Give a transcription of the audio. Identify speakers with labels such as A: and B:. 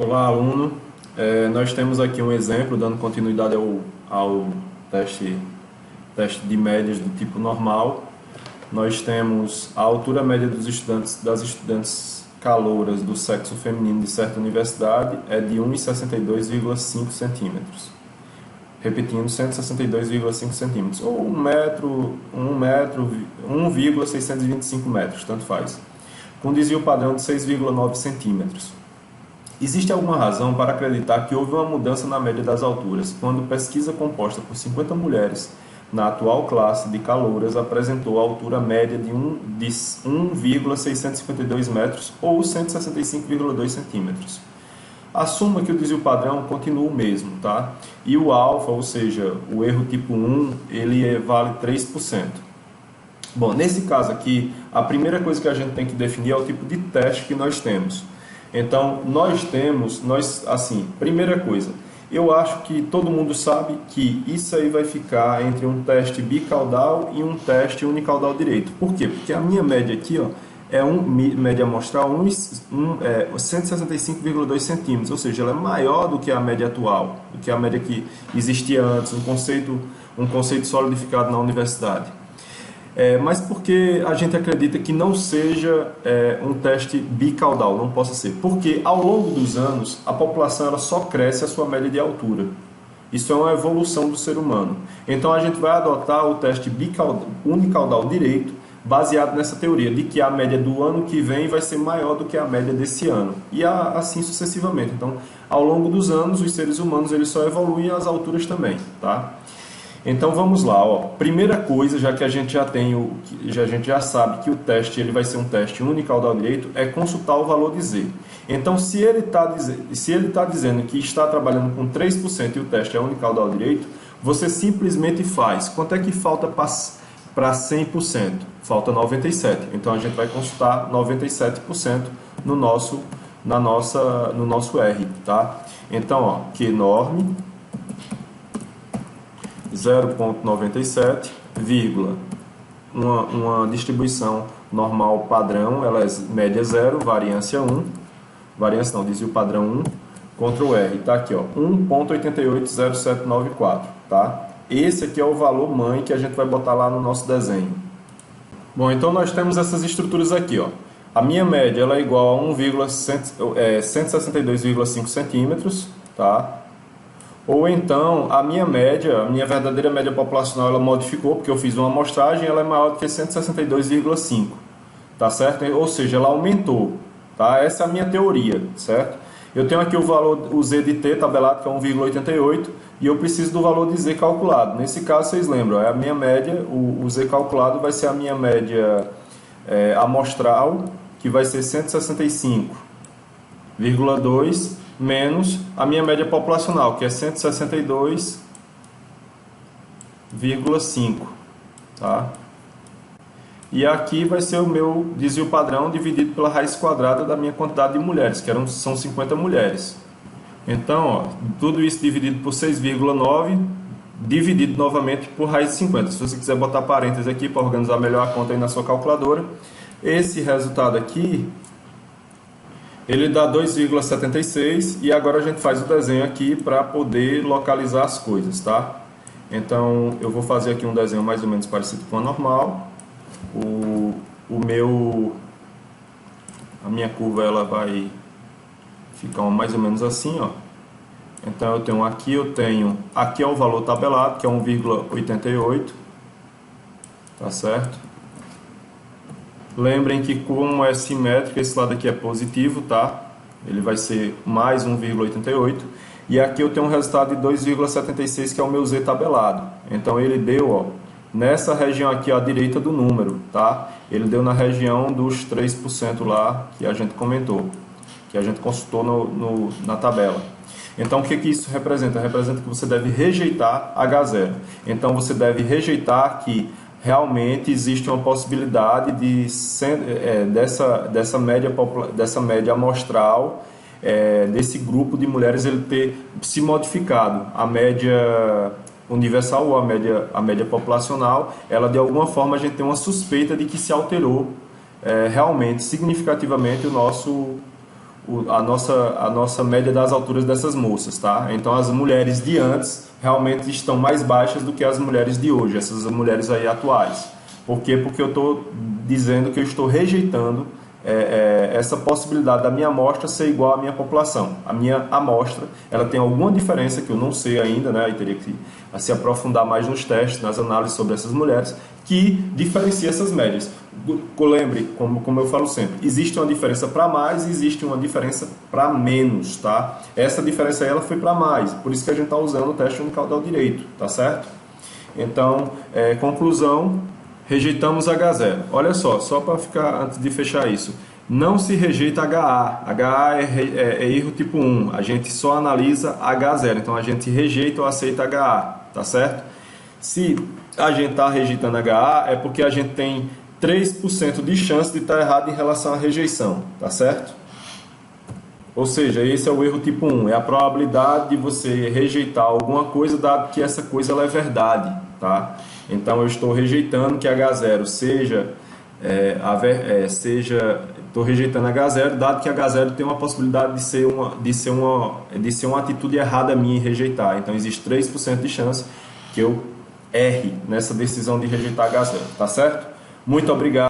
A: Olá, aluno. Nós temos aqui um exemplo, dando continuidade ao teste de médias do tipo normal. Nós temos a altura média das estudantes calouras do sexo feminino de certa universidade é de 1,62,5 centímetros. Repetindo, 162,5 centímetros, ou 1,625 metros, tanto faz, com desvio padrão de 6,9 centímetros. Existe alguma razão para acreditar que houve uma mudança na média das alturas, quando pesquisa composta por 50 mulheres na atual classe de calouras apresentou a altura média de 1,652 metros ou 165,2 centímetros. Assuma que o desvio padrão continua o mesmo, tá? E o alfa, ou seja, o erro tipo 1, ele vale 3%. Bom, nesse caso aqui, a primeira coisa que a gente tem que definir é o tipo de teste que nós temos. Então, primeira coisa, eu acho que todo mundo sabe que isso aí vai ficar entre um teste bicaudal e um teste unicaudal direito. Por quê? Porque a minha média aqui, ó, média amostral 165,2 centímetros, ou seja, ela é maior do que a média atual, do que a média que existia antes, um conceito solidificado na universidade. Mas por que a gente acredita que não seja um teste bicaudal, não possa ser? Porque ao longo dos anos a população ela só cresce a sua média de altura. Isso é uma evolução do ser humano. Então a gente vai adotar o teste unicaudal direito, baseado nessa teoria de que a média do ano que vem vai ser maior do que a média desse ano. E assim sucessivamente. Então, ao longo dos anos, os seres humanos eles só evoluem as alturas também, tá? Então vamos lá, ó. Primeira coisa, já que a gente já sabe que o teste ele vai ser um teste unicaudal direito, é consultar o valor de Z. Então, se ele está dizendo que está trabalhando com 3% e o teste é unicaudal direito, você simplesmente faz. Quanto é que falta para 100%? Falta 97%. Então a gente vai consultar 97% no nosso R, tá? Então, ó, Q norme 0,97, uma distribuição normal padrão, ela é média 0, variância 1, desvio padrão 1, Ctrl R, tá aqui, ó, 1,880794, tá? Esse aqui é o valor mãe que a gente vai botar lá no nosso desenho. Bom, então nós temos essas estruturas aqui, ó. A minha média ela é igual a 162,5 centímetros, tá? Ou então, a minha verdadeira média populacional, ela modificou, porque eu fiz uma amostragem, ela é maior do que 162,5, tá certo? Ou seja, ela aumentou, tá? Essa é a minha teoria, certo? Eu tenho aqui o Z de T tabelado, que é 1,88, e eu preciso do valor de Z calculado. Nesse caso, vocês lembram, é a minha média, o Z calculado vai ser a minha média amostral, que vai ser 165,2, menos a minha média populacional, que é 162,5, tá? E aqui vai ser o meu desvio padrão dividido pela raiz quadrada da minha quantidade de mulheres, que são 50 mulheres. Então, ó, tudo isso dividido por 6,9, dividido novamente por raiz de 50. Se você quiser botar parênteses aqui para organizar melhor a conta aí na sua calculadora, esse resultado aqui ele dá 2,76 e agora a gente faz o desenho aqui para poder localizar as coisas, tá? Então eu vou fazer aqui um desenho mais ou menos parecido com a normal. A minha curva ela vai ficar mais ou menos assim, ó. Então aqui é o valor tabelado, que é 1,88, tá certo? Lembrem que como é simétrico, esse lado aqui é positivo, tá? Ele vai ser mais 1,88. E aqui eu tenho um resultado de 2,76, que é o meu Z tabelado. Então ele deu, ó, nessa região aqui à direita do número, tá? Ele deu na região dos 3% lá que a gente comentou, que a gente consultou na tabela. Então o que isso representa? Representa que você deve rejeitar H0. Então você deve rejeitar que realmente existe uma possibilidade dessa média amostral, desse grupo de mulheres ele ter se modificado. A média universal ou a média populacional, ela de alguma forma a gente tem uma suspeita de que se alterou realmente, significativamente, a nossa média das alturas dessas moças, tá? Então as mulheres de antes realmente estão mais baixas do que as mulheres de hoje, essas mulheres aí atuais. Por quê? Porque eu estou dizendo que eu estou rejeitando essa possibilidade da minha amostra ser igual à minha população. A minha amostra, ela tem alguma diferença que eu não sei ainda, né? Eu teria que se aprofundar mais nos testes, nas análises sobre essas mulheres, que diferencia essas médias. Lembre, como eu falo sempre, existe uma diferença para mais e existe uma diferença para menos, tá? Essa diferença aí, ela foi para mais, por isso que a gente está usando o teste unicaudal direito, tá certo? Então, conclusão, rejeitamos H0. Olha só para ficar, antes de fechar isso, não se rejeita HA. HA é erro tipo 1, a gente só analisa H0, então a gente rejeita ou aceita HA, tá certo? Se a gente está rejeitando HA, é porque a gente tem 3% de chance de estar errado em relação à rejeição, tá certo? Ou seja, esse é o erro tipo 1, é a probabilidade de você rejeitar alguma coisa dado que essa coisa ela é verdade, tá? Então eu estou rejeitando que H0 estou rejeitando H0 dado que H0 tem uma possibilidade de ser uma atitude errada minha em rejeitar. Então existe 3% de chance que eu erre nessa decisão de rejeitar H0, tá certo? Muito obrigado.